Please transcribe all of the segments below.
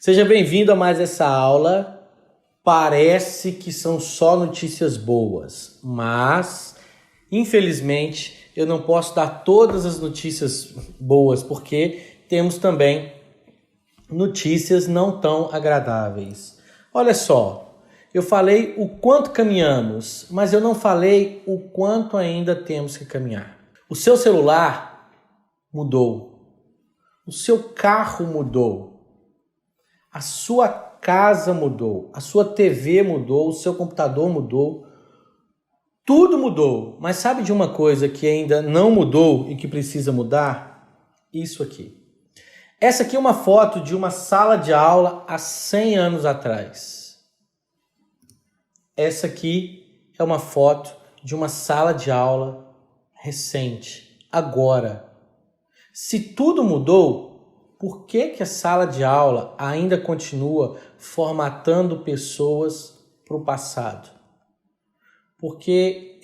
Seja bem-vindo a mais essa aula. Parece que são só notícias boas, mas, infelizmente, eu não posso dar todas as notícias boas, porque temos também notícias não tão agradáveis. Olha só, eu falei o quanto caminhamos, mas eu não falei o quanto ainda temos que caminhar. O seu celular mudou, o seu carro mudou, a sua casa mudou, a sua TV mudou, o seu computador mudou, tudo mudou. Mas sabe de uma coisa que ainda não mudou e que precisa mudar? Isso aqui. Essa aqui é uma foto de uma sala de aula há 100 anos atrás. Essa aqui é uma foto de uma sala de aula recente, agora. Se tudo mudou, por que a sala de aula ainda continua formatando pessoas para o passado? Porque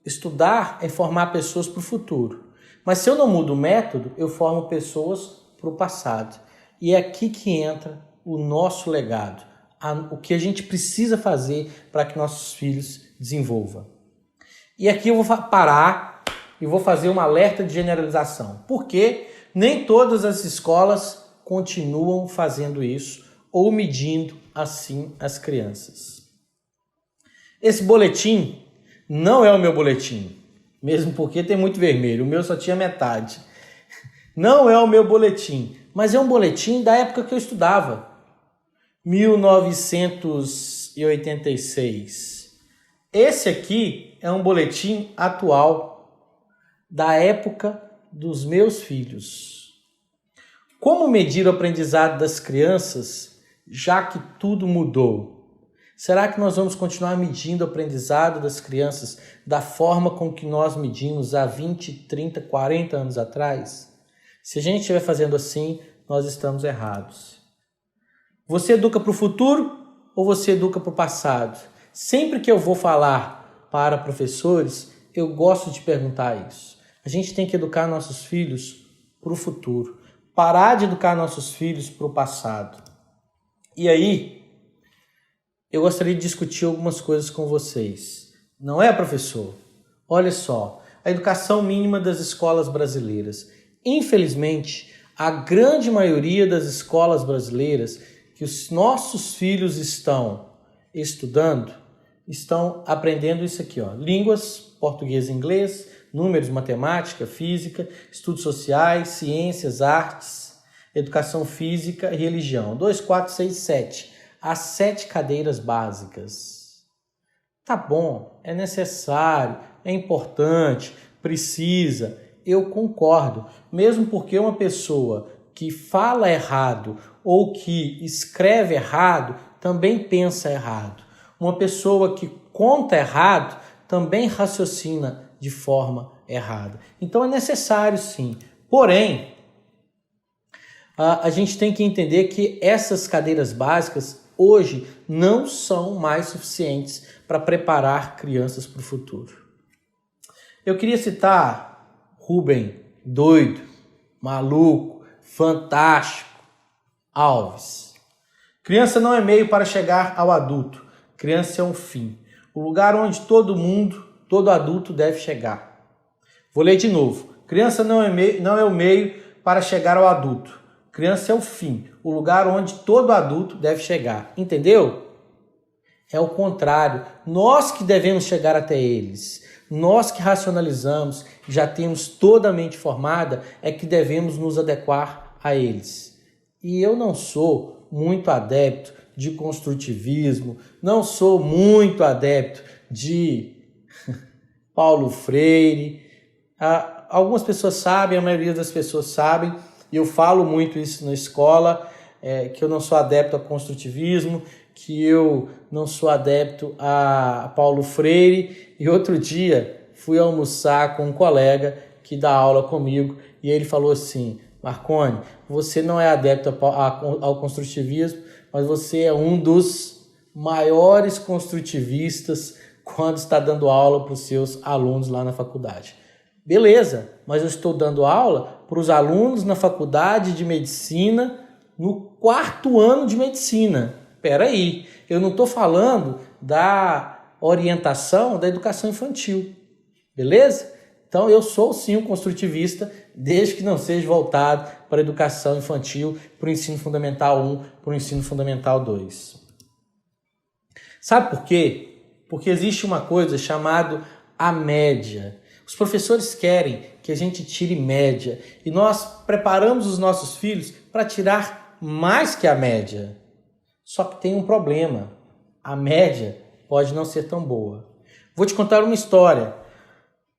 estudar é formar pessoas para o futuro. Mas se eu não mudo o método, eu formo pessoas para o passado. E é aqui que entra o nosso legado, o que a gente precisa fazer para que nossos filhos desenvolvam. E aqui eu vou parar e vou fazer um alerta de generalização. Por quê? Nem todas as escolas continuam fazendo isso ou medindo assim as crianças. Esse boletim não é o meu boletim, mesmo porque tem muito vermelho. O meu só tinha metade. Não é o meu boletim, mas é um boletim da época que eu estudava, 1986. Esse aqui é um boletim atual, da época dos meus filhos. Como medir o aprendizado das crianças, já que tudo mudou? Será que nós vamos continuar medindo o aprendizado das crianças da forma com que nós medimos há 20, 30, 40 anos atrás? Se a gente estiver fazendo assim, nós estamos errados. Você educa para o futuro ou você educa para o passado? Sempre que eu vou falar para professores, eu gosto de perguntar isso. A gente tem que educar nossos filhos para o futuro. Parar de educar nossos filhos para o passado. E aí, eu gostaria de discutir algumas coisas com vocês. Não é, professor? Olha só, a educação mínima das escolas brasileiras. Infelizmente, a grande maioria das escolas brasileiras que os nossos filhos estão estudando, estão aprendendo isso aqui, ó, línguas, português e inglês, números, matemática, física, estudos sociais, ciências, artes, educação física e religião. 2, 4, 6, 7. As 7 cadeiras básicas. Tá bom, é necessário, é importante, precisa. Eu concordo. Mesmo porque uma pessoa que fala errado ou que escreve errado também pensa errado. Uma pessoa que conta errado também raciocina de forma errada. Então é necessário sim. Porém, a gente tem que entender que essas cadeiras básicas hoje não são mais suficientes para preparar crianças para o futuro. Eu queria citar Rubem, doido, maluco, fantástico, Alves. Criança não é meio para chegar ao adulto. Criança é um fim. O lugar onde todo adulto deve chegar. Vou ler de novo. Criança não é o meio para chegar ao adulto. Criança é o fim, o lugar onde todo adulto deve chegar. Entendeu? É o contrário. Nós que devemos chegar até eles. Nós que racionalizamos, já temos toda a mente formada, é que devemos nos adequar a eles. E eu não sou muito adepto de construtivismo, não sou muito adepto de Paulo Freire. Algumas pessoas sabem, a maioria das pessoas sabem, e eu falo muito isso na escola, que eu não sou adepto a construtivismo, que eu não sou adepto a Paulo Freire. E outro dia fui almoçar com um colega que dá aula comigo e ele falou assim: Marconi, você não é adepto ao construtivismo, mas você é um dos maiores construtivistas quando está dando aula para os seus alunos lá na faculdade. Beleza, mas eu estou dando aula para os alunos na faculdade de medicina no 4º ano de medicina. Espera aí, eu não estou falando da orientação da educação infantil, beleza? Então eu sou sim um construtivista, desde que não seja voltado para a educação infantil, para o ensino fundamental 1, para o ensino fundamental 2. Sabe por quê? Porque existe uma coisa chamada a média. Os professores querem que a gente tire média e nós preparamos os nossos filhos para tirar mais que a média. Só que tem um problema. A média pode não ser tão boa. Vou te contar uma história.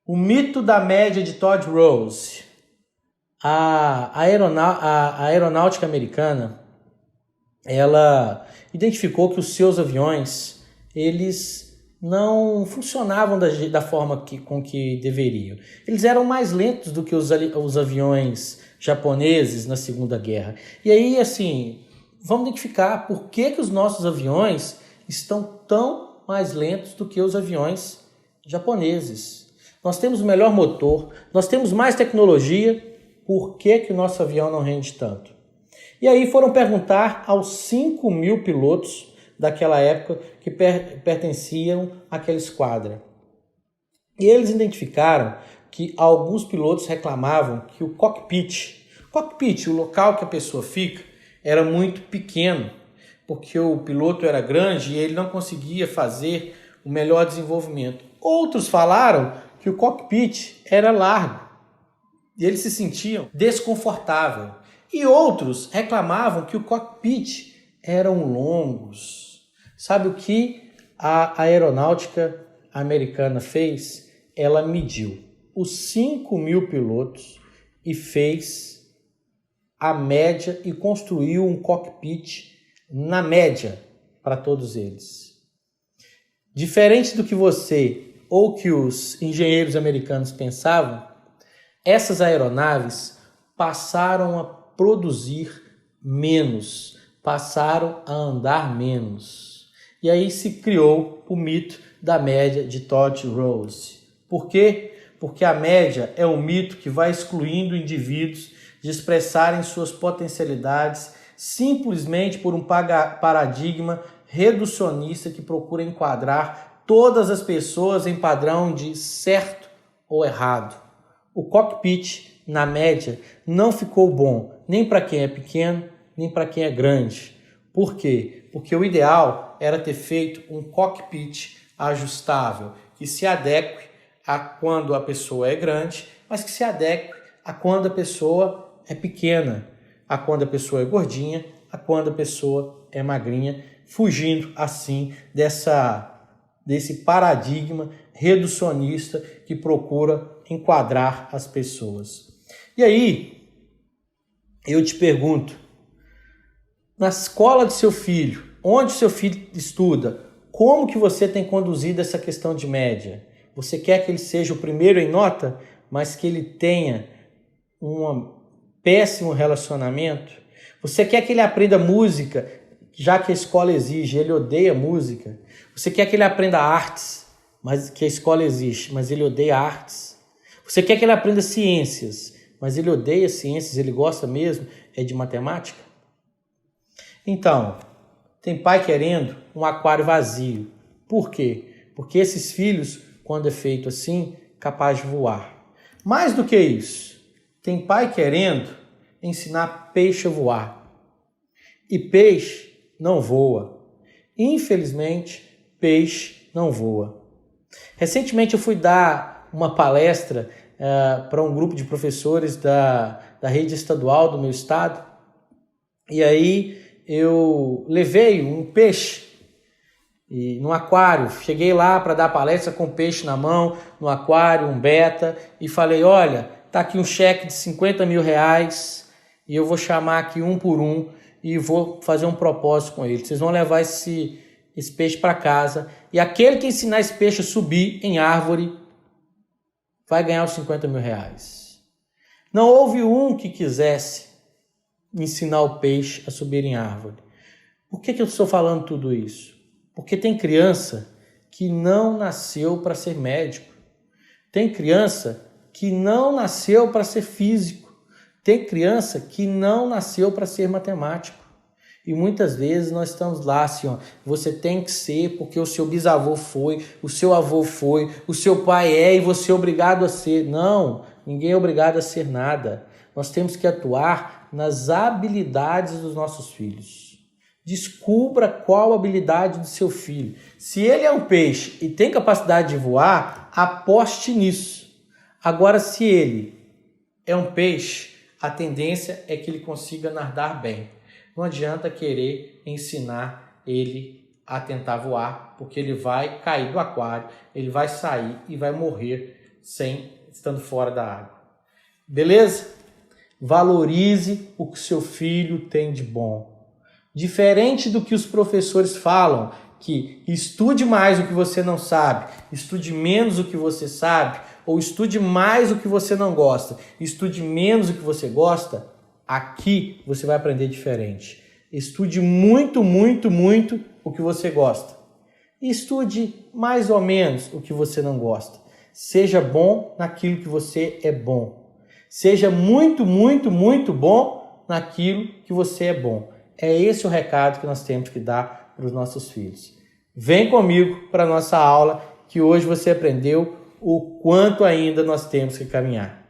O mito da média de Todd Rose. A aeronáutica americana, ela identificou que os seus aviões, eles não funcionavam da forma com que deveriam. Eles eram mais lentos do que os aviões japoneses na Segunda Guerra. E aí, assim, vamos identificar por que os nossos aviões estão tão mais lentos do que os aviões japoneses. Nós temos o melhor motor, nós temos mais tecnologia, por que o nosso avião não rende tanto? E aí foram perguntar aos 5.000 pilotos daquela época que pertenciam àquela esquadra. E eles identificaram que alguns pilotos reclamavam que o cockpit, o local que a pessoa fica, era muito pequeno, porque o piloto era grande e ele não conseguia fazer o melhor desenvolvimento. Outros falaram que o cockpit era largo e eles se sentiam desconfortáveis. E outros reclamavam que o cockpit eram longos. Sabe o que a aeronáutica americana fez? Ela mediu os 5.000 pilotos e fez a média e construiu um cockpit na média para todos eles. Diferente do que você ou que os engenheiros americanos pensavam, essas aeronaves passaram a produzir menos, passaram a andar menos. E aí se criou o mito da média de Todd Rose. Por quê? Porque a média é um mito que vai excluindo indivíduos de expressarem suas potencialidades simplesmente por um paradigma reducionista que procura enquadrar todas as pessoas em padrão de certo ou errado. O cockpit, na média, não ficou bom nem para quem é pequeno, nem para quem é grande. Por quê? Porque o ideal era ter feito um cockpit ajustável, que se adeque a quando a pessoa é grande, mas que se adeque a quando a pessoa é pequena, a quando a pessoa é gordinha, a quando a pessoa é magrinha, fugindo assim desse paradigma reducionista que procura enquadrar as pessoas. E aí, eu te pergunto, na escola de seu filho, onde seu filho estuda, como que você tem conduzido essa questão de média? Você quer que ele seja o primeiro em nota, mas que ele tenha um péssimo relacionamento? Você quer que ele aprenda música, já que a escola exige, ele odeia música? Você quer que ele aprenda artes, mas que a escola exige, mas ele odeia artes? Você quer que ele aprenda ciências, mas ele odeia ciências, ele gosta mesmo de matemática? Então, tem pai querendo um aquário vazio. Por quê? Porque esses filhos, quando é feito assim, capaz de voar. Mais do que isso, tem pai querendo ensinar peixe a voar. E peixe não voa. Infelizmente, peixe não voa. Recentemente eu fui dar uma palestra para um grupo de professores da rede estadual do meu estado. E aí eu levei um peixe no aquário. Cheguei lá para dar palestra com o peixe na mão, no aquário, um beta, e falei, olha, tá aqui um cheque de 50 mil reais e eu vou chamar aqui um por um e vou fazer um propósito com ele. Vocês vão levar esse peixe para casa e aquele que ensinar esse peixe a subir em árvore vai ganhar os 50 mil reais. Não houve um que quisesse ensinar o peixe a subir em árvore. Por que eu estou falando tudo isso? Porque tem criança que não nasceu para ser médico. Tem criança que não nasceu para ser físico. Tem criança que não nasceu para ser matemático. E muitas vezes nós estamos lá assim, ó, você tem que ser porque o seu bisavô foi, o seu avô foi, o seu pai é e você é obrigado a ser. Não, ninguém é obrigado a ser nada. Nós temos que atuar nas habilidades dos nossos filhos. Descubra qual a habilidade do seu filho. Se ele é um peixe e tem capacidade de voar, aposte nisso. Agora, se ele é um peixe, a tendência é que ele consiga nadar bem. Não adianta querer ensinar ele a tentar voar, porque ele vai cair do aquário, ele vai sair e vai morrer estando fora da água. Beleza? Valorize o que seu filho tem de bom. Diferente do que os professores falam, que estude mais o que você não sabe, estude menos o que você sabe, ou estude mais o que você não gosta, estude menos o que você gosta, aqui você vai aprender diferente. Estude muito, muito, muito o que você gosta. E estude mais ou menos o que você não gosta. Seja bom naquilo que você é bom. Seja muito, muito, muito bom naquilo que você é bom. É esse o recado que nós temos que dar para os nossos filhos. Vem comigo para a nossa aula, que hoje você aprendeu o quanto ainda nós temos que caminhar.